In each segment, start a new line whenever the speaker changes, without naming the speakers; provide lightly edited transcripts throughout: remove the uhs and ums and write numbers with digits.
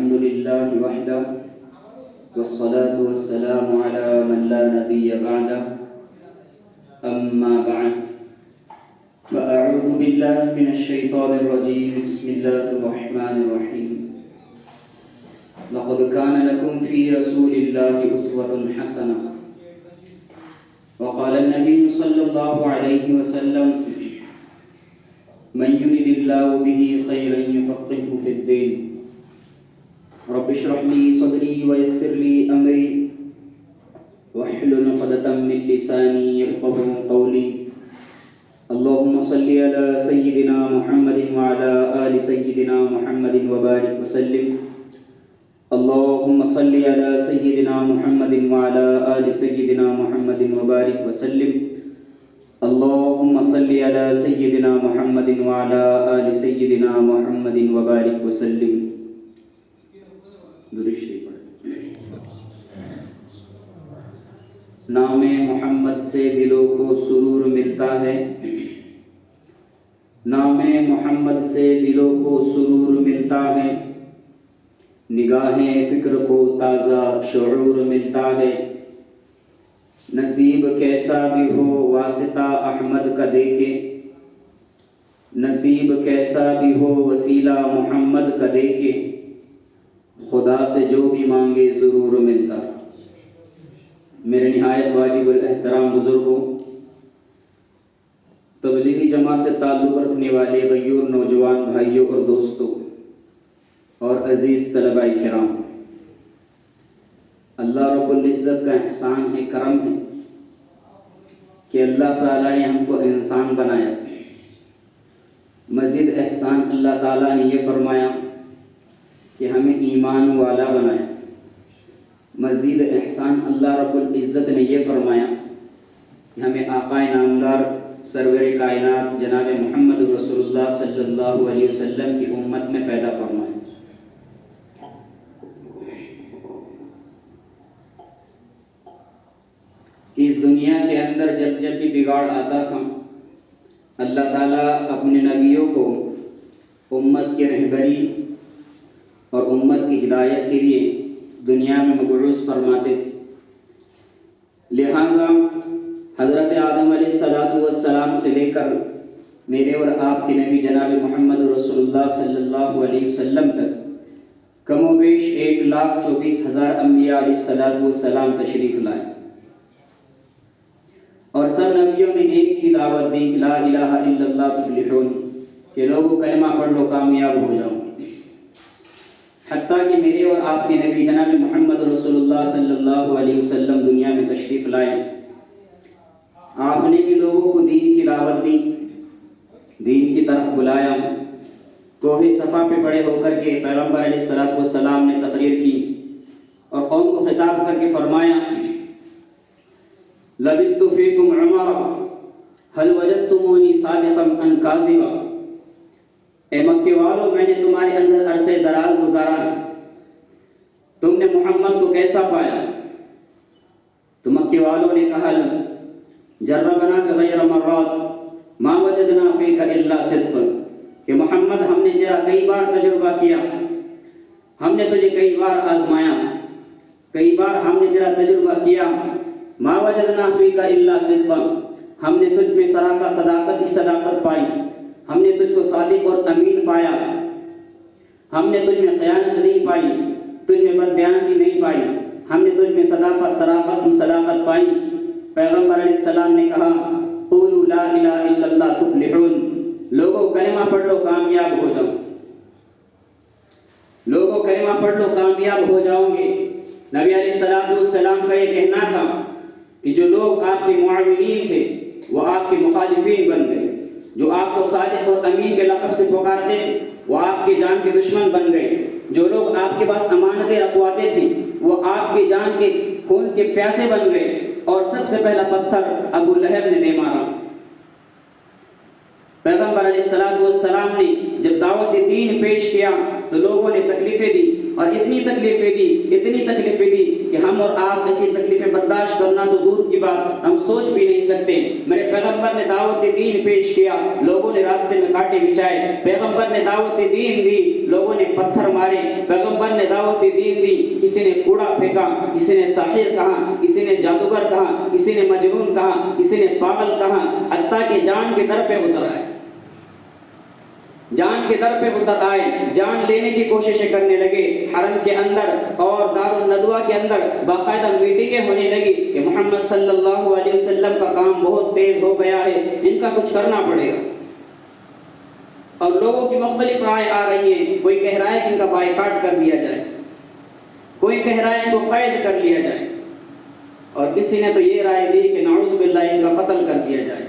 الحمد لله وحده والصلاة والسلام على من لا نبي بعده أما بعد فأعوذ بالله من الشيطان الرجيم بسم الله الرحمن الرحيم لقد كان لكم في رسول الله أسوة حسنة وقال النبي صلى الله عليه وسلم من يرد الله به خيرا يفقهه في الدين رب اشرح لي صدري ويسر لي أمري واحلل عقدة من لساني يفقهوا قولي اللهم صل على سيدنا محمد وعلى آل سيدنا محمد وبارك وسلم اللهم صل على سيدنا محمد وعلى آل سيدنا محمد وبارك وسلم اللهم صل على سيدنا محمد وعلى آل سيدنا محمد وبارك وسلم درود شریف نام محمد سے دلوں کو سرور ملتا ہے نام محمد سے دلوں کو سرور ملتا ہے نگاہیں فکر کو تازہ شعور ملتا ہے نصیب کیسا بھی ہو واسطہ احمد کا دیکھے نصیب کیسا بھی ہو وسیلہ محمد کا دیکھے خدا سے جو بھی مانگے ضرور ملتا میرے نہایت واجب الاحترام بزرگوں تبلیغی جماعت سے تعلق رکھنے والے غیور نوجوان بھائیوں اور دوستوں اور عزیز طلباء کرام اللہ رب العزت کا احسان ہے کرم ہے کہ اللہ تعالیٰ نے ہم کو انسان بنایا مزید احسان اللہ تعالیٰ نے یہ فرمایا کہ ہمیں ایمان والا بنایا مزید احسان اللہ رب العزت نے یہ فرمایا کہ ہمیں آقا نامدار سرور کائنات جناب محمد رسول اللہ صلی اللہ علیہ وسلم کی امت میں پیدا فرمایا اس دنیا کے اندر جب بھی بگاڑ آتا تھا اللہ تعالیٰ اپنے نبیوں کو امت کی رہبری اور امت کی ہدایت کے لیے دنیا میں مبعوث فرماتے تھے لہٰذا حضرت آدم علیہ السلام سے لے کر میرے اور آپ کے نبی جناب محمد رسول اللہ صلی اللہ علیہ وسلم تک کم و بیش 1,24,000 انبیاء علیہ السلام تشریف لائے اور سب نبیوں نے ایک ہی دعوت دی لا الہ الا اللہ تفلحون کہ لوگوں کلمہ پڑھ لو کامیاب ہو جاؤ حتیٰ کہ میرے اور آپ کے نبی جناب محمد رسول اللہ صلی اللہ علیہ وسلم دنیا میں تشریف لائے آپ نے بھی لوگوں کو دین کی دعوت دی دین کی طرف بلایا کوہ صفا پہ بڑے ہو کر کے پیغمبر علیہ السلام نے تقریر کی اور قوم کو خطاب کر کے فرمایا لبثت فیکم عمرا هل وجدتمونی صادقا ام کاذبا اے مکے والوں میں نے تمہارے اندر عرصے دراز گزارا ہے تم نے محمد کو کیسا پایا تو مکے والوں نے کہا جربنا غیر مرات ما وجدنا فیک الا صدقا کہ محمد ہم نے تیرا کئی بار تجربہ کیا ہم نے تجھے کئی بار آزمایا کئی بار ہم نے تیرا تجربہ کیا ما وجدنا فیک الا صدقا ہم نے تجھ میں صداقت ہی صداقت پائی ہم نے تجھ کو صادق اور امین پایا ہم نے تجھ میں خیانت نہیں پائی تجھ میں بددیانتی نہیں پائی ہم نے تجھ میں صداقت ہی صداقت پائی پیغمبر علیہ السلام نے کہا قولوا لا الہ الا اللہ تفلحون لوگوں کلمہ پڑھ لو کامیاب ہو جاؤ لوگوں کلمہ پڑھ لو کامیاب ہو جاؤ گے نبی علیہ السلام کا یہ کہنا تھا کہ جو لوگ آپ کے معاونین تھے وہ آپ کے مخالفین بن گئے جو آپ کو صادق اور امین کے لقب سے پکارتے وہ آپ کی جان کے دشمن بن گئے جو لوگ آپ کے پاس امانتیں رکھواتے تھے وہ آپ کی جان کے خون کے پیاسے بن گئے اور سب سے پہلا پتھر ابو لہب نے دے مارا پیغمبر علیہ السلام نے جب دعوت دین پیش کیا تو لوگوں نے تکلیفیں دی اور اور اتنی تکلیفیں دی کہ ہم اور آپ ایسی تکلیفیں برداشت کرنا تو دور کی بات، ہم سوچ بھی نہیں سکتے۔ میرے پیغمبر نے دعوت دین پیش کیا، لوگوں نے راستے میں کانٹے بچھائے۔ پیغمبر نے دعوت دین دی، لوگوں نے پتھر مارے۔ پیغمبر نے دعوت دین دی، کسی نے کوڑا پھینکا، کسی نے ساحر کہا، کسی نے جادوگر کہا، کسی نے مجنون کہا، کسی نے پاگل کہا، حتیٰ کہ جان کے در پہ اتر آئے، جان لینے کی کوششیں کرنے لگے۔ حرم کے اندر اور دار الندوہ کے اندر باقاعدہ میٹنگیں ہونے لگی کہ محمد صلی اللہ علیہ وسلم کا کام بہت تیز ہو گیا ہے، ان کا کچھ کرنا پڑے گا۔ اور لوگوں کی مختلف رائے آ رہی ہیں، کوئی کہہ رہا ہے کہ ان کا بائیکاٹ کر دیا جائے، کوئی کہہ رہا ہے ان کو قید کر لیا جائے، اور کسی نے تو یہ رائے دی کہ نعوذ باللہ ان کا قتل کر دیا جائے۔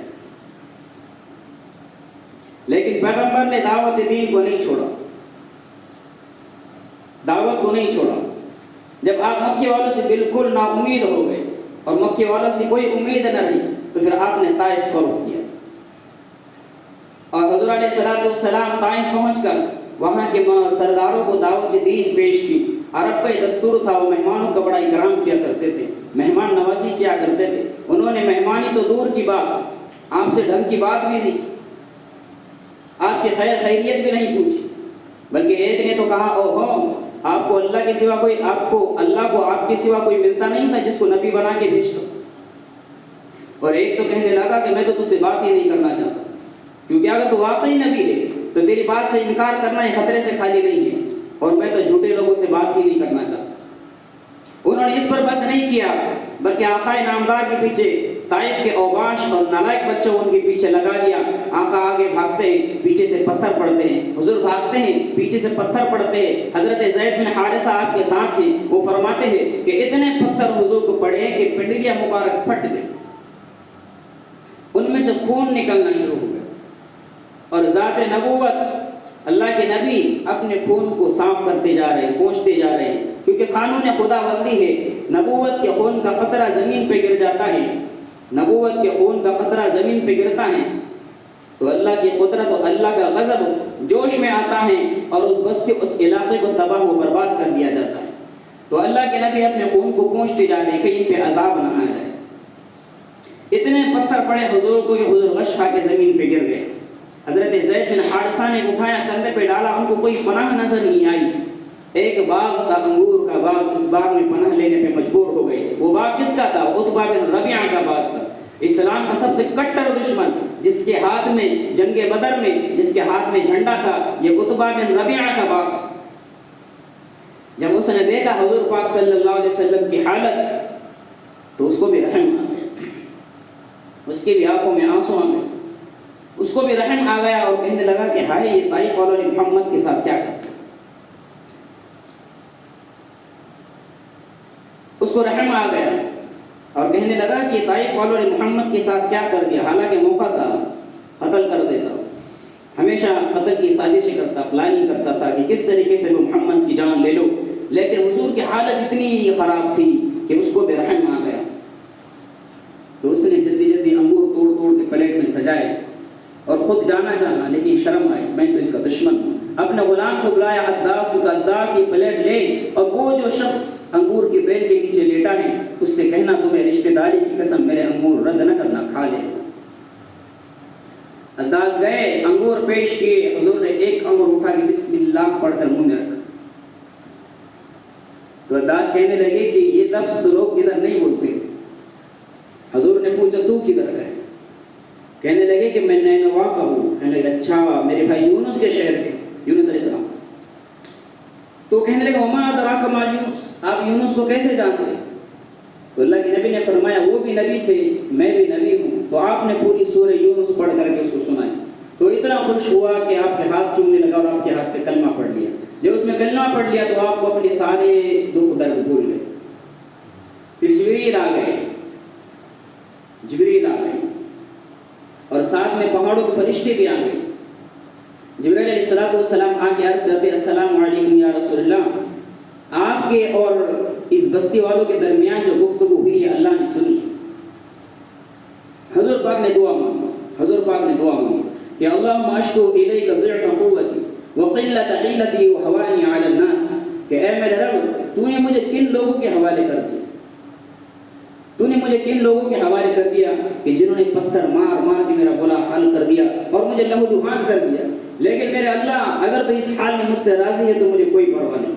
لیکن پیغمبر نے دعوت دین کو نہیں چھوڑا، دعوت کو نہیں چھوڑا۔ جب آپ مکے والوں سے بالکل نا امید ہو گئے اور مکے والوں سے کوئی امید نہ رہی تو پھر آپ نے طائف کو رخ کیا، اور حضور علیہ السلام طائف پہنچ کر وہاں کے سرداروں کو دعوت دین پیش کی۔ عرب کا دستور تھا، وہ مہمانوں کا بڑا اکرام کیا کرتے تھے، مہمان نوازی کیا کرتے تھے۔ انہوں نے مہمانی تو دور کی بات، آپ سے ڈھنگ کی بات بھی نہیں کی، آپ کی خیریت بھی نہیں پوچھی، بلکہ ایک نے تو کہا اوہو آپ کو اللہ کے سوا کوئی اللہ کو آپ کے سوا کوئی ملتا نہیں تھا جس کو نبی بنا کے بھیجتا۔ اور ایک تو کہنے لگا کہ میں تو تجھ سے بات ہی نہیں کرنا چاہتا، کیونکہ اگر تو واقعی نبی ہے تو تیری بات سے انکار کرنا یہ خطرے سے خالی نہیں ہے، اور میں تو جھوٹے لوگوں سے بات ہی نہیں کرنا چاہتا۔ انہوں نے اس پر بس نہیں کیا، بلکہ آقا نامدار کے پیچھے طائف کے اوباش اور نالائق بچوں ان کے پیچھے لگا دیا۔ آقا آگے بھاگتے ہیں، پیچھے سے پتھر پڑتے ہیں، حضور بھاگتے ہیں، پیچھے سے پتھر پڑتے ہیں۔ حضرت زید بن حارثہ آپ کے ساتھ ہیں، وہ فرماتے ہیں کہ اتنے پتھر حضور کو پڑے کہ پنڈلیاں مبارک پھٹ گئی، ان میں سے خون نکلنا شروع ہو گیا، اور ذات نبوت اللہ کے نبی اپنے خون کو صاف کرتے جا رہے ہیں، پوچھتے جا رہے ہیں، کیونکہ قانون خدا بندی ہے، نبوت کے خون کا قطرہ زمین پہ گر جاتا ہے، نبوت کے خون کا قطرہ زمین پہ گرتا ہے تو اللہ کی قدرت اور اللہ کا غضب جوش میں آتا ہے، اور اس بستی اس علاقے کو تباہ و برباد کر دیا جاتا ہے۔ تو اللہ کے نبی اپنے خون کو پوچھتے جا رہے ہیں کہ ان پہ عذاب نہ آ جائے۔ اتنے پتھر پڑے حضور کو کہ حضور غش کھا کے زمین پہ گر گئے۔ حضرت زید بن حارثہ نے اٹھایا، کندھے پہ ڈالا، ان کو کوئی پناہ نظر نہیں آئی۔ ایک باغ تھا، انگور کا باغ، اس باغ میں پناہ لینے پہ مجبور ہو گئے۔ وہ باغ کس کا تھا؟ عتبہ بن ربیعہ کا باغ تھا، اسلام کا سب سے کٹر دشمن، جس کے ہاتھ میں جنگ بدر میں جس کے ہاتھ میں جھنڈا تھا، یہ عتبہ بن ربیعہ کا باغ۔ جب اس نے دیکھا حضور پاک صلی اللہ علیہ وسلم کی حالت تو اس کو بھی رحم آ گیا، اس کی بھی آنکھوں میں آنسو آ گئے، اس کو بھی رحم آ گیا، اور کہنے لگا کہ ہائے یہ طائف والوں نے محمد کے ساتھ کیا کرتا۔ اس کو رحم آ گیا اور کہنے لگا کہ طائف والوں نے محمد کے ساتھ کیا کر دیا، حالانکہ موقع تھا قتل کر دیتا، ہمیشہ قتل کی سازشیں کرتا، پلاننگ کرتا تھا کہ کس طریقے سے وہ محمد کی جان لے لو، لیکن حضور کی حالت اتنی خراب تھی کہ اس کو بے رحم آ گیا۔ تو اس نے جلدی جلدی انگور توڑ توڑ کے پلیٹ میں سجائے اور خود جانا چاہا، لیکن شرم آئی، میں تو اس کا دشمن ہوں۔ اپنے غلام کو بلایا، عداس کو، عداس یہ پلیٹ لے اور وہ جو شخص انگور کے بیل کے نیچے لیٹا ہے اس سے کہنا تمہیں رشتہ داری کی قسم میرے انگور رد نہ کرنا، کھا لے۔ عداس گئے، انگور پیش کیے، حضور نے ایک انگور اٹھا کے بسم اللہ پڑھ کر منہ میں رکھا۔ تو عداس کہنے لگے کہ یہ لفظ تو لوگ ادھر نہیں بولتے۔ حضور نے پوچھا تو کدھر گئے؟ کہنے لگے کہ میں نینوا کا ہوں۔ کہنے لگے اچھا، میرے بھائی یونس کے شہر کے، یونس علیہ السلام۔ تو کہنے لگے وما ادراک ما یونس، آپ یونس کو کیسے جانتے؟ تو اللہ کے نبی نے فرمایا وہ بھی نبی تھے، میں بھی نبی ہوں۔ تو آپ نے پوری سورہ یونس پڑھ کر کے اس کو سنائی، تو اتنا خوش ہوا کہ آپ کے ہاتھ چومنے لگا اور آپ کے ہاتھ پہ کلمہ پڑھ لیا۔ جب اس میں کلمہ پڑھ لیا تو آپ کو اپنے سارے دکھ درد بھول گئے۔ پھر جبریل آ گئے، جبریل آ گئے اور ساتھ میں پہاڑوں کے فرشتے بھی آ گئے۔ جبریل علیہ السلام آ کے عرض کرتے السلام علیکم یا رسول اللہ، آپ کے اور اس بستی والوں کے درمیان جو گفتگو ہوئی ہے اللہ نے سنی۔ حضور پاک نے دعا مانگی، حضور پاک نے دعا مانگی کہ اللہم اشکو الیک ضعف قوتی وقلت حیلتی وحوانی علی الناس، کہ اے میرے رب تو نے مجھے کن لوگوں کے حوالے کر دیا، تو نے مجھے کن لوگوں کے حوالے کر دیا کہ جنہوں نے پتھر مار مار کے میرا برا حال کر دیا اور مجھے لہولہان کر دیا، لیکن میرے اللہ اگر تو اس حال میں مجھ سے راضی ہے تو مجھے کوئی پرواہ نہیں۔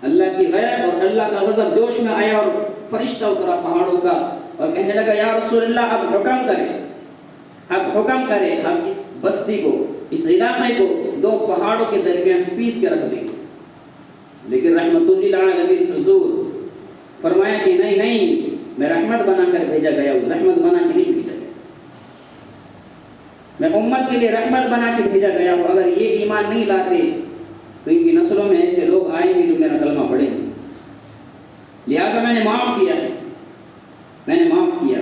اللہ کی غیرت اور اللہ کا غضب جوش میں آیا اور فرشتہ اترا پہاڑوں کا اور کہنے لگا یا رسول اللہ اب حکم کرے، اب اس بستی کو، اس علاقے کو دو پہاڑوں کے درمیان پیس کے رکھ دیں۔ لیکن رحمت للعالمین حضور فرمایا کہ نہیں، میں رحمت بنا کر بھیجا گیا ہوں، زحمت بنا کے نہیں بھیجا گیا، میں امت کے لیے رحمت بنا کے بھیجا گیا ہوں۔ اگر یہ ایمان نہیں لاتے تو ان کی نسلوں میں ایسے لوگ آئیں گے جو میرا کلمہ پڑھیں گے، لہذا میں نے معاف کیا ہے، میں نے معاف کیا۔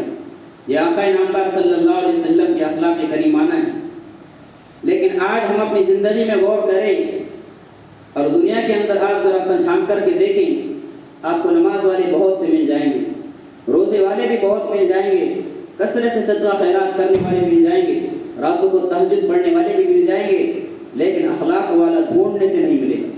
یہ آقا نامدار صلی اللہ علیہ وسلم کے اخلاق کریمانہ ہے۔ لیکن آج ہم اپنی زندگی میں غور کریں اور دنیا کے اندر آپ ذرا جھانک کر کے دیکھیں، آپ کو نماز والے بہت سے مل جائیں گے، روزے والے بھی بہت مل جائیں گے، کثرت سے صدقہ خیرات کرنے والے مل جائیں گے، راتوں کو تہجد پڑھنے والے بھی مل جائیں گے، لیکن اخلاق والا ڈھونڈنے سے نہیں ملے گا،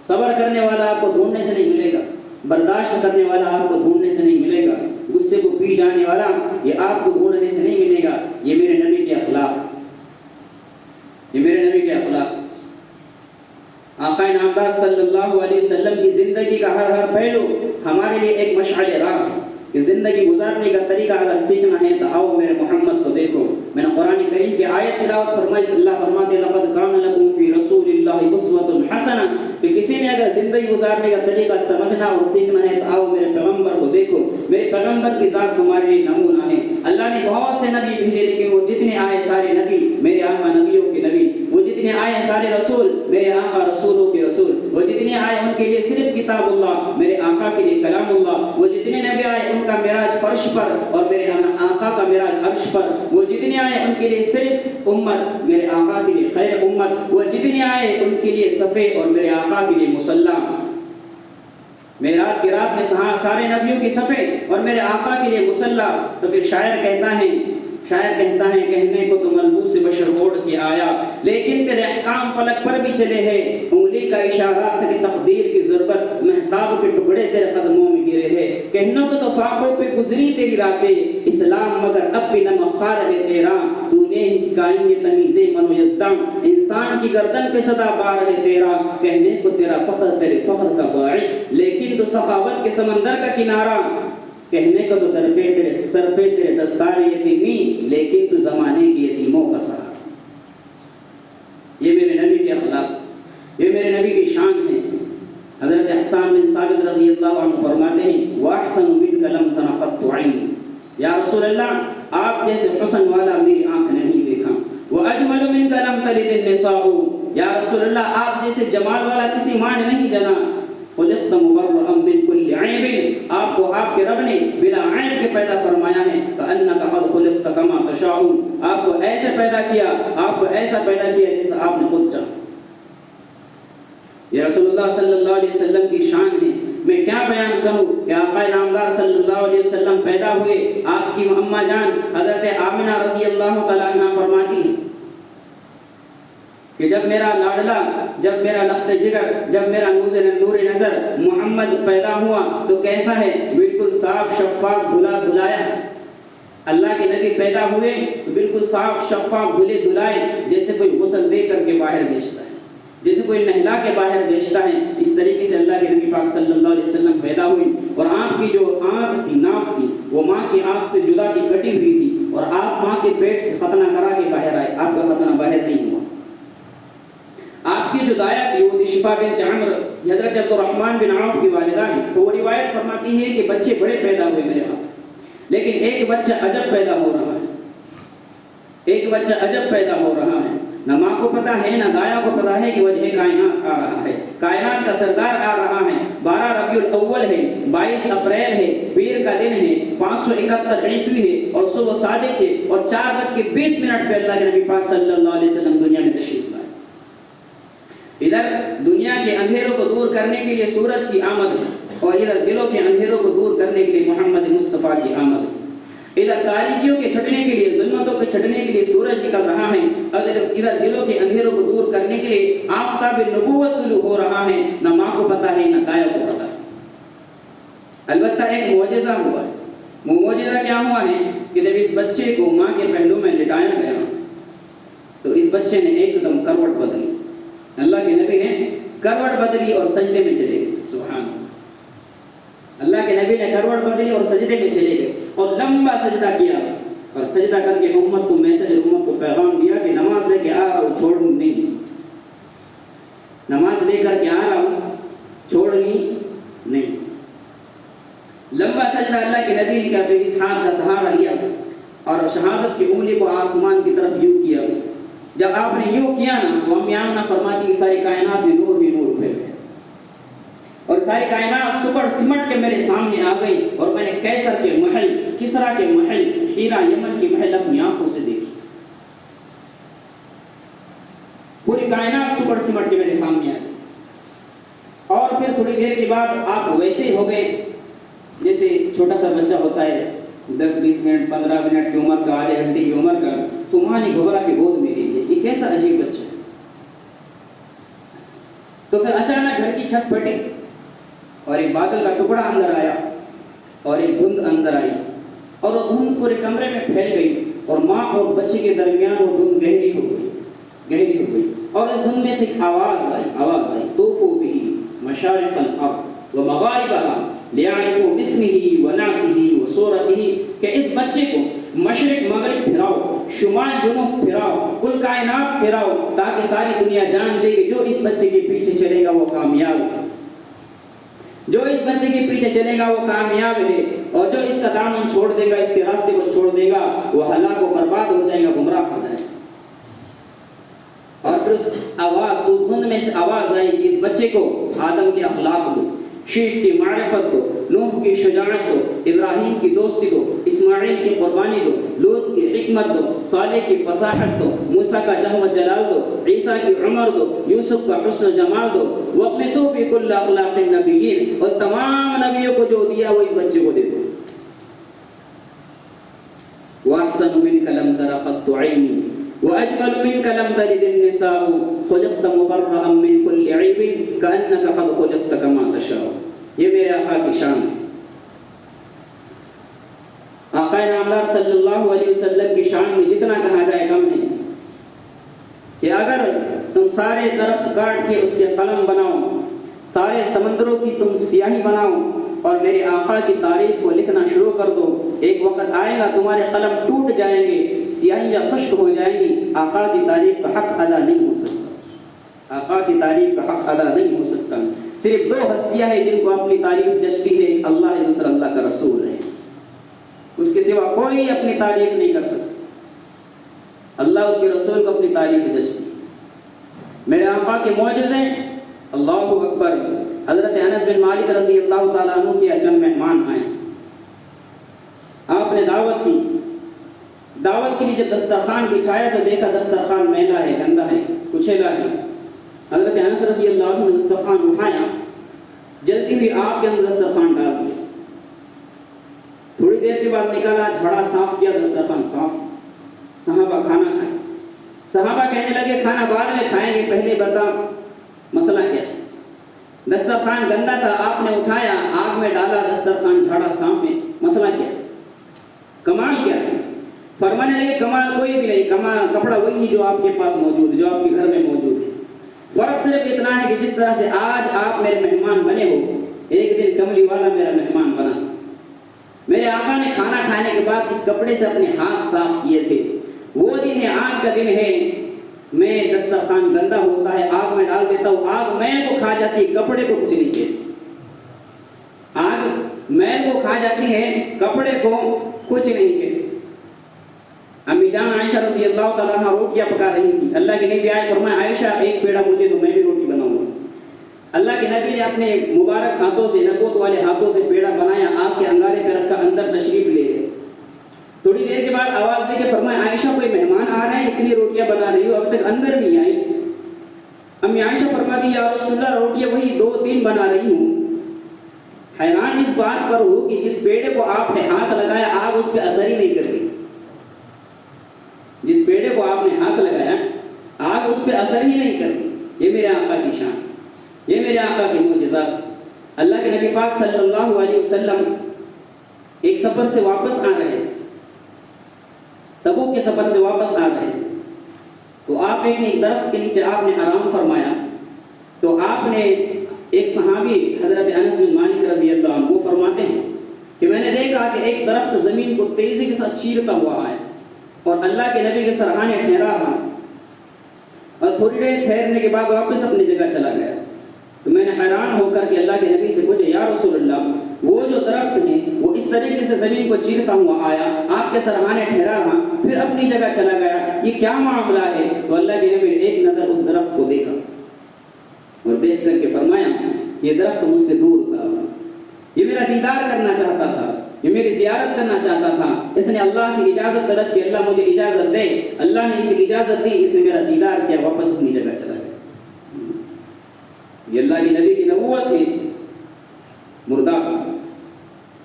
صبر کرنے والا آپ کو ڈھونڈنے سے نہیں ملے گا، برداشت کرنے والا آپ کو ڈھونڈنے سے نہیں ملے گا، غصے کو پی جانے والا یہ آپ کو ڈھونڈنے سے نہیں ملے گا۔ یہ میرے نبی کے اخلاق، یہ میرے نبی کے اخلاق۔ آقا نامدار صلی اللہ علیہ وسلم کی زندگی کا ہر پہلو ہمارے لیے ایک مشعل راہ ہے کہ زندگی گزارنے کا طریقہ اگر سیکھنا ہے تو آؤ میرے محمد کو دیکھو۔ میں نے قرآن کریم کی آیت تلاوت فرمائی، اللہ فرماتے لقد کان لکم فی رسول اللہ اسوۃ حسنہ، کہ کسی نے اگر زندگی گزارنے کا طریقہ سمجھنا اور سیکھنا ہے تو آؤ میرے پیغمبر کو دیکھو، میرے پیغمبر کی ذات تمہارے لیے نمونہ ہے۔ اللہ نے بہت سے نبی بھیجے لیکن وہ جتنے آئے سارے نبی میرے آقا نبیوں کے نبی، وہ جتنے آئے سارے رسول میرے آقا رسولوں کے رسول، وہ جتنے آئے ان کے لیے صرف کتاب اللہ، میرے آقا کے لیے کلام اللہ، وہ جتنے نبی آئے ان کا معراج فرش پر اور میرے آقا کا معراج عرش پر، وہ جتنے آئے ان کے لیے صرف امت، میرے آقا کے لیے خیر امت، وہ جتنے آئے ان کے لیے صفے اور میرے آقا کے لیے مصلی۔ معراج کی رات میں سارے نبیوں کی صفے اور میرے آقا کے لیے مصلی۔ تو پھر شاعر کہتا ہے کہنے کو تو ملبوس بشر اوڑھ کے آیا، لیکن تیرے احکام فلک پر بھی چلے ہیں، انگلی کا اشارہ تھا کہ تقدیر کی ضرورت، مہتاب کے ٹکڑے تیرے قدموں میں گرے ہیں، کہنوں کو تو فاقوں پہ گزری تیری راتیں، اسلام مگر اب بھی نمخار ہے تیرا، تو نے ہسکائی ہے تمیز من و یزدان، انسان کی گردن پہ صدا بار ہے تیرا، کہنے کو تیرا فخر تیرے فخر کا باعث، لیکن تو سخاوت کے سمندر کا کنارہ، کہنے کو تو در پہ تیرے سر پہ تیرے دستار یتیمی، لیکن تو زمانے کی یتیموں کا سہارا۔ یہ میرے نبی کے اخلاق، یہ میرے نبی کی شان ہے۔ حضرت حسان بن ثابت رضی اللہ عنہ فرماتے ہیں وَأَحْسَنُ مِنْكَ لَمْ تَرَ قَطُّ عَيْنِي، یا رسول اللہ آپ جیسے حسن والا میری آنکھ نے نہیں دیکھا، وَأَجْمَلُ مِنْكَ لَمْ تَلِدِ النِّسَاءُ، یا رسول اللہ آپ جیسے جمال والا کسی ماں نے نہیں جنا، خلقت مبرئا من کل عیب، آپ کو آپ کے رب نے بلا عیب کے پیدا فرمایا ہے، کأنک قد خلقت کما تشاء، آپ کو ایسے پیدا کیا، آپ کو ایسا پیدا کیا جیسا آپ نے خود چاہا۔ یہ رسول اللہ صلی اللہ علیہ وسلم کی شان ہے۔ میں کیا بیان کروں کہ آقا نامدار صلی اللہ علیہ وسلم پیدا ہوئے، آپ کی اماں جان حضرت آمنہ رضی اللہ تعالیٰ عنہ فرماتی ہیں کہ جب میرا لاڈلا، جب میرا لخت جگر، جب میرا نور نظر محمد پیدا ہوا تو کیسا ہے، بالکل صاف شفاف دھلا دھلایا۔ اللہ کے نبی پیدا ہوئے تو بالکل صاف شفاف دھلے دھلائے، جیسے کوئی غسل دے کر کے باہر بھیجتا ہے، جیسے کوئی نہلا کے باہر بھیجتا ہے، اس طریقے سے اللہ کے نبی پاک صلی اللہ علیہ وسلم پیدا ہوئی۔ اور آپ کی جو آنکھ تھی، ناف تھی، وہ ماں کی آنکھ سے جدا کی کٹی ہوئی تھی، اور آپ ماں کے پیٹ سے ختنہ کرا کے باہر آئے، آپ کا ختنہ باہر نہیں ہوا۔ آپ کی جو دایا تھی وہ تھی شفا بنت عمر، حضرت عبد الرحمن بن عوف کی والدہ ہیں، تو وہ روایت فرماتی ہے کہ بچے بڑے پیدا ہوئے میرے ہاتھ، لیکن ایک بچہ عجب پیدا ہو رہا ہے، ایک بچہ عجب پیدا ہو رہا ہے، نہ ماں کو پتا ہے نہ دایا کو پتا ہے کہ وجہ کائنات آ رہا ہے، کائنات کا سردار آ رہا ہے۔ 12 ربیع الاول ہے، 22 اپریل ہے، پیر کا دن ہے، 571 عیسوی ہے، اور صبح صادق ہے، اور 4:20 پہ اللہ کے نبی پاک صلی اللہ علیہ وسلم دنیا میں تشریف لائے۔ ادھر دنیا کے اندھیروں کو دور کرنے کے لیے سورج کی آمد ہے، اور ادھر دلوں کے اندھیروں کو دور کرنے کے لیے محمد مصطفیٰ کی آمد ہے۔ ادھر تاریکیوں کے چھٹنے کے لیے، ظلمتوں کے چھٹنے کے لیے سورج نکل رہا ہے، ادھر دلوں کے اندھیروں کو دور کرنے کے لیے آفتاب نبوت طلوع ہو رہا ہے۔ نہ ماں کو پتہ ہے نہ دایا کو پتہ ہے۔ البتہ ایک معجزہ ہوا ہے۔ وہ معجزہ کیا ہوا ہے کہ جب اس بچے کو ماں کے پہلو میں لٹایا گیا تو اس بچے نے ایک دم کروٹ بدلی، اللہ کے نبی نے کروٹ بدلی اور سجدے میں چلے گئے۔ سبحان اللہ، اللہ کے نبی نے کروٹ بدلی اور سجدے میں چلے گئے اور لمبا سجدہ کیا، اور سجدہ کر کے امت کو میسج، امت کو پیغام دیا کہ نماز لے کے آ رہا ہوں، چھوڑوں نہیں، نماز لے کر کے آ رہا ہوں، چھوڑنی نہیں۔ لمبا سجدہ اللہ کے نبی نے کیا تو اس ہاتھ کا سہارا لیا اور شہادت کی انگلی کو آسمان کی طرف یوں کیا۔ جب آپ نے یوں کیا نا تو امی آمنہ فرماتی کہ ساری کائنات میں نور ہی نور پھیل گیا اور ساری کائنات سپٹ سمٹ کے میرے سامنے آ گئی، اور میں نے قیصر کے محل، کسرا کے محل، ہیرا یمن کی محل اپنی آنکھوں سے دیکھی۔ پوری کائنات سپٹ سمٹ کے میرے سامنے آ گئی، اور پھر تھوڑی دیر کے بعد آپ ویسے ہی ہو گئے جیسے چھوٹا سا بچہ ہوتا ہے، 10-20 منٹ 15 منٹ کی عمر کا، آدھے گھنٹے کی عمر کا، تو ماں نے گھبرا کے گود میں لی ہے، یہ کیسا عجیب بچہ ہے۔ تو پھر اچانک گھر کی چھت پھٹی اور ایک بادل کا ٹکڑا اندر آیا اور ایک دھند اندر آئی، اور وہ دھند پورے کمرے میں پھیل گئی، اور ماں اور بچے کے درمیان وہ دھند گہری ہو گئی، اور اس دھند میں سے ایک آواز آئی، طوفوا به مشارق الارض ومغاربها لِيَعْرِفُوا بِاسْمِهِ وَنَعْتِهِ وَصُورَتِهِ، کہ اس بچے کو مشرق مغرب پھراؤ، شمال جنوب پھراؤ، کل کائنات پھراؤ، تاکہ ساری دنیا جان لے کہ جو اس بچے کے پیچھے چلے گا وہ کامیاب ہے، جو اس بچے کے پیچھے چلے گا وہ کامیاب ہے، اور جو اس کا دامن چھوڑ دے گا، اس کے راستے کو چھوڑ دے گا، وہ ہلاک و برباد ہو جائے گا، گمراہ ہو جائے گا۔ اور پھر اس دھند میں سے آواز آئی کہ اس بچے کو آدم کے اخلاق دو، شیش کی معرفت دو، نوح کی شجاعت دو، ابراہیم کی دوستی دو، اسماعیل کی قربانی دو، لوط کی حکمت دو، صالح کی فصاحت دو، موسیٰ کا جم و جلال دو، عیسیٰ کی عمر دو، یوسف کا حسن و جمال دو، وَاقْمِصُوا فِي كُلِّ أَخْلَاقِ النَّبِيِّينَ، اور تمام نبیوں کو جو دیا وہ اس بچے کو دے دو۔ وَأَحْسَنُ مِنْكَ لَمْ تَرَ قَطُّ عَيْنِي وَأَجْمَلُ مِنْكَ لَمْ تَلِدِ النِّسَاءُ خُلِقْتَ مُبَرَّأً مِنْ كُلِّ عَيْبٍ كَأَنَّكَ قَدْ خُلِقْتَ كَمَا تَشَاءُ۔ یہ میرے آقا کی شان ہے۔ آقا نامدار صلی اللہ علیہ وسلم کی شان میں جتنا کہا جائے کم ہے، کہ اگر تم سارے درخت کاٹ کے اس کے قلم بناؤ، سارے سمندروں کی تم سیاہی بناؤ اور میرے آقا کی تعریف کو لکھنا شروع کر دو، ایک وقت آئے گا تمہارے قلم ٹوٹ جائیں گے، سیاہیاں خشک ہو جائیں گی، آقا کی تعریف کا حق ادا نہیں ہو سکتا، آقا کی تعریف کا حق ادا نہیں ہو سکتا۔ صرف دو ہستیاں ہیں جن کو اپنی تعریف جچتی ہے، ایک اللہ ہے، دوسرا اللہ کا رسول ہے، اس کے سوا کوئی اپنی تعریف نہیں کر سکتا، اللہ اس کے رسول کو اپنی تعریف جچتی ہے۔ میرے آقا کے معجزے، اللہ اکبر، حضرت انس بن مالک رضی اللہ تعالیٰ عنہ کے اچم مہمان آئے، آپ نے دعوت کی، دعوت کے لیے جب دسترخوان بچھایا تو دیکھا دسترخوان میلا ہے، گندا ہے، کچیلا ہے۔ حضرت انس رضی اللہ عنہ نے دسترخوان اٹھایا، جلدی ہوئی آپ کے اندر دسترخوان ڈال دیا، تھوڑی دیر کے بعد نکالا، جھاڑا صاف کیا، دسترخوان صاف، صحابہ کھانا کھائے۔ صحابہ کہنے لگے کھانا بعد میں کھائیں گے، پہلے بتا مسئلہ کیا؟ دسترخوان گندا تھا، آپ نے اٹھایا، آگ میں ڈالا، دسترخوان جھاڑا صاف ہے، مسئلہ کیا؟ کمال کیا ہے؟ فرمانے لگے کمال کوئی بھی نہیں، کمال کپڑا وہی جو آپ کے پاس موجود ہے، جو آپ کے گھر میں موجود ہے، فرق صرف اتنا ہے کہ جس طرح سے آج آپ میرے مہمان بنے ہو، ایک دن کملی والا میرا مہمان بنا تھا، میرے آقا نے کھانا کھانے کے بعد اس کپڑے سے اپنے ہاتھ صاف کیے تھے، وہ دن ہے، آج کا دن ہے، میں دسترخوان گندا ہوتا ہے، آگ میں ڈال دیتا ہوں، آگ میل کو کھا جاتی ہے، کپڑے کو کچھ نہیں کہتی، آگ میل کو کھا جاتی ہے، کپڑے کو کچھ نہیں کہتی۔ امی جان عائشہ رضی اللہ تعالیٰ عنہ روٹیاں پکا رہی تھی، اللہ کے نبی آئے، فرمایا عائشہ ایک پیڑا مجھے دو، میں بھی روٹی بناؤں گا۔ اللہ کے نبی نے اپنے مبارک ہاتھوں سے، نبوت والے ہاتھوں سے پیڑا بنایا، آپ کے انگارے پہ رکھا، اندر تشریف لے گئے۔ تھوڑی دیر کے بعد آواز دے کے فرمایا عائشہ کوئی مہمان آ رہے ہیں، اتنی روٹیاں بنا رہی ہو، اب تک اندر نہیں آئی۔ امی عائشہ فرماتی یا رسول اللہ روٹیاں وہی 2-3 بنا رہی ہوں، حیران اس بات پر ہوں کہ جس پیڑ کو آپ نے ہاتھ لگایا آگ اس پہ اثر ہی نہیں کرتی. جس پیڑ کو آپ نے ہاتھ لگایا آگ اس پہ اثر ہی نہیں کرتی. یہ میرے آقا کی شان، یہ میرے آقا کے معجزات. اللہ کے نبی پاک صلی اللہ علیہ وسلم ایک سفر سے واپس آ رہے تھے، تبوک کے سفر سے واپس آ رہے تھے. تو آپ ایک درخت کے نیچے آپ نے آرام فرمایا. تو آپ نے ایک صحابی حضرت انس بن مالک رضی اللہ عنہ وہ فرماتے ہیں کہ میں نے دیکھا کہ ایک درخت زمین کو تیزی کے ساتھ چیرتا ہوا آیا اور اللہ کے نبی کے سرحانے ٹھہرا رہا اور تھوڑی دیر ٹھہرنے کے بعد واپس اپنی جگہ چلا گیا. تو میں نے حیران ہو کر کے اللہ کے نبی سے پوچھا یا رسول اللہ وہ جو درخت ہے وہ اس طریقے سے زمین کو چیرتا ہوا آیا، آپ کے سرحانے ٹھہرا رہا، پھر اپنی جگہ چلا گیا، یہ کیا معاملہ ہے؟ تو اللہ کے نبی نے ایک نظر اس درخت کو دیکھا اور دیکھ کر کے فرمایا یہ درخت مجھ سے دور تھا، یہ میرا دیدار کرنا چاہتا تھا، یہ میری زیارت کرنا چاہتا تھا. اس نے اللہ سے اجازت طلب کی، اللہ مجھے اجازت دے. اللہ نے اسے اجازت دی، اس نے میرا دیدار کیا، واپس اپنی جگہ چلا گیا. یہ اللہ کے نبی کی نبوت ہے. مردار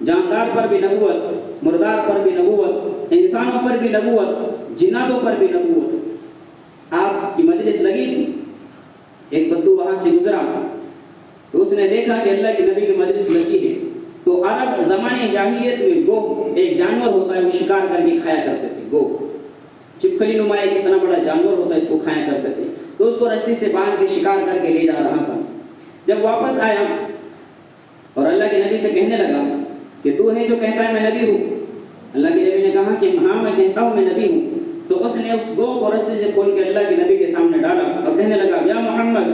جاندار پر بھی نبوت، مردار پر بھی نبوت، انسانوں پر بھی نبوت، جناتوں پر بھی نبوت. آپ کی مجلس لگی تھی، ایک بدو وہاں سے گزرا تو اس نے دیکھا کہ اللہ کے نبی کی مجلس لگی ہے. تو عرب زمانے جاہلیت میں گو ایک جانور ہوتا ہے، وہ شکار کر کے کھایا کرتے تھے. گو چپکلی نما ایک اتنا بڑا جانور ہوتا ہے، اس کو کھایا کرتے تھے. تو اس کو رسی سے باندھ کے شکار کر کے لے جا رہا تھا. جب واپس آیا اور اللہ کے نبی سے کہنے لگا کہ تو ہے جو کہتا ہے میں نبی ہوں، اللہ کے نبی نے کہا کہ ہاں میں کہتا ہوں میں نبی ہوں. تو اس نے اس گو کو رسی سے کھول کے اللہ کے نبی کے سامنے ڈالا اور کہنے لگا یا محمد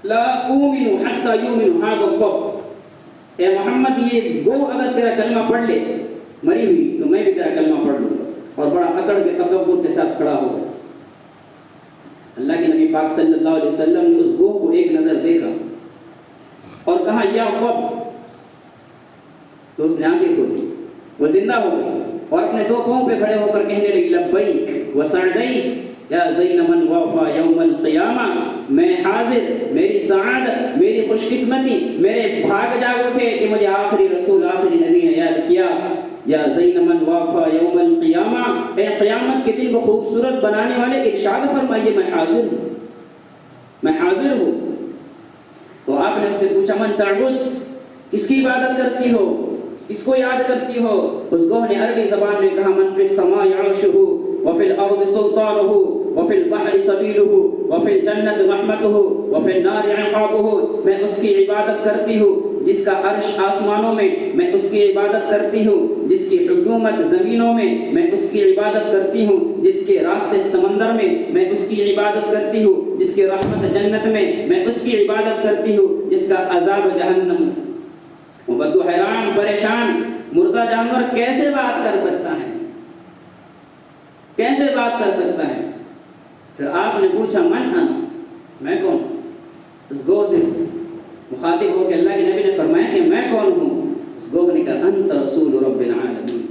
لا اؤمن حتى يؤمن هذا الضب. اے محمد یہ گو اگر تیرا کلمہ پڑھ لے مری ہوئی تو میں بھی تیرا کلمہ پڑھ لوں گا. اور بڑا اکڑ کے تکبر کے ساتھ کھڑا ہو گیا. اللہ کے نبی پاک صلی اللہ علیہ وسلم نے اس گو کو ایک نظر دیکھا اور کہا یا ضب. تو اس نے آنکھیں کھولی، وہ زندہ ہو گئی اور اپنے دو پاؤں پہ کھڑے ہو کر کہنے لگی لبیک وسعدیک یا زین من وافا یوم القیامہ. میں حاضر، میری سعادت، میری خوش قسمتی، میرے بھاگ جاگ اٹھے کہ مجھے آخری رسول آخری نبی نے یاد کیا. یا زین من وافا یوم القیامہ، اے قیامت کے دن کو خوبصورت بنانے والے ارشاد فرمائیے میں حاضر ہوں، میں حاضر ہوں. تو آپ نے اس سے پوچھا من تعبد، کس کی عبادت کرتی ہو، کس کو یاد کرتی ہو؟ اس گوہ نے عربی زبان میں کہا من فی السماء عرشہ وفی الارض سلطانہ وفی البحر سبیلہ وفی الجنت رحمتہ وفی النار عقابہ. میں اس کی عبادت کرتی ہوں جس کا عرش آسمانوں میں اس کی عبادت کرتی ہوں جس کی حکومت زمینوں میں اس کی عبادت کرتی ہوں جس کے راستے سمندر میں اس کی عبادت کرتی ہوں جس کی رحمت جنت میں اس کی عبادت کرتی ہوں جس کا عذاب جہنم. وہ بدو حیران پریشان، مردہ جانور کیسے بات کر سکتا ہے، کیسے بات کر سکتا ہے؟ پھر آپ نے پوچھا من انا، میں کون؟ اس گو سے مخاطب ہو کے اللہ کے نبی نے فرمایا کہ میں کون ہوں؟ اس گو نے کہا انت رسول رب العالمین،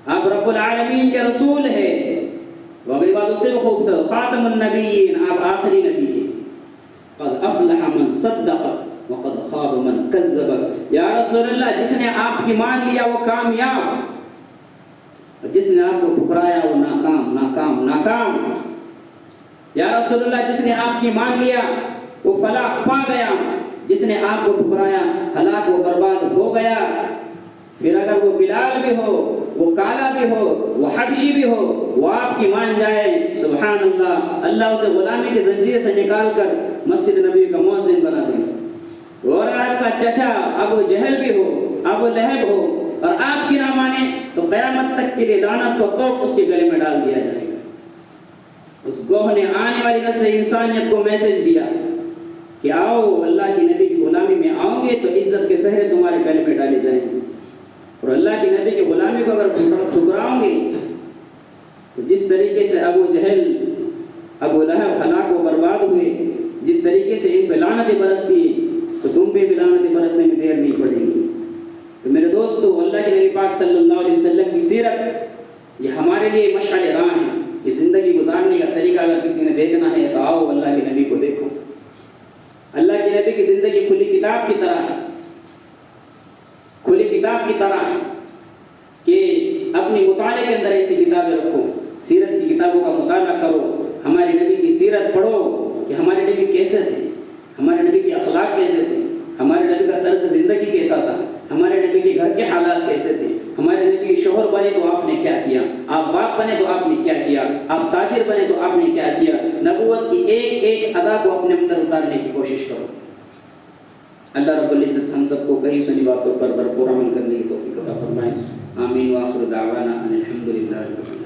آپ رب العالمین کے رسول ہے. وہ اگلی بات اس سے وہ خوبصورت خاتم النبیین، آپ آخری نبی ہیں. قد افلح من صدق وقد خاب من کذب. یا رسول اللہ جس نے آپ کی مان لیا وہ کامیاب، جس نے آپ کو ٹھکرایا وہ ناکام ناکام ناکام. یا رسول اللہ جس نے آپ کی مان لیا وہ فلاح پا گیا، جس نے آپ کو ٹھکرایا ہلاک و برباد ہو گیا. پھر اگر وہ بلال بھی ہو، وہ کالا بھی ہو، وہ حبشی بھی ہو، وہ آپ کی مان جائے سبحان اللہ، اللہ اسے غلامی کی زنجیر سے نکال کر مسجد نبی کا مؤذن بنا دے. اور آپ کا چچا ابو جہل بھی ہو، ابو لہب ہو اور آپ کی نہ مانے تو قیامت تک کے لیے لعنت کو توق اس کے گلے میں ڈال دیا جائے گا. اس گوہ نے آنے والی نسل انسانیت کو میسج دیا کہ آؤ اللہ کی نبی کی غلامی میں آؤ گے تو عزت کے سہرے تمہارے گلے میں ڈالے جائیں گے. اور اللہ کی نبی کی غلامی کو اگر ٹھکراؤ گے تو جس طریقے سے ابو جہل ابو لہب ہلاک و برباد ہوئے، جس طریقے سے ان پہ لعنتیں برستی تو تم پہ بھی لعنتیں برسنے میں دیر نہیں پڑے گی. تو میرے دوستو اللہ کے نبی پاک صلی اللہ علیہ وسلم کی سیرت یہ ہمارے لیے مشعل راہ ہے کہ زندگی گزارنے کا طریقہ اگر کسی نے دیکھنا ہے تو آؤ اللہ کے نبی کو دیکھو. اللہ کے نبی کی زندگی کھلی کتاب کی طرح ہے. کھلی کتاب کی طرح کہ اپنی مطالعے کے اندر ایسی کتابیں رکھو، سیرت کی کتابوں کا مطالعہ کرو، ہمارے نبی کی سیرت پڑھو کہ ہمارے نبی کیسے تھے، ہمارے نبی کے اخلاق کیسے تھے، ہمارے نبی کا طرز زندگی کیسا تھا، ہمارے نبی کے گھر کے حالات کیسے تھے، ہمارے نبی شوہر بنے تو آپ نے کیا کیا، آپ باپ بنے تو آپ نے کیا کیا، آپ تاجر بنے تو آپ نے کیا کیا۔ نبوت کی ایک ایک ادا کو اپنے اندر اتارنے کی کوشش کرو۔ اللہ رب العزت ہم سب کو کئی سنی باتوں پر بھرپور عمل کرنے کی توفیق عطا فرمائے۔ آمین وآخر دعوانا ان الحمد للہ۔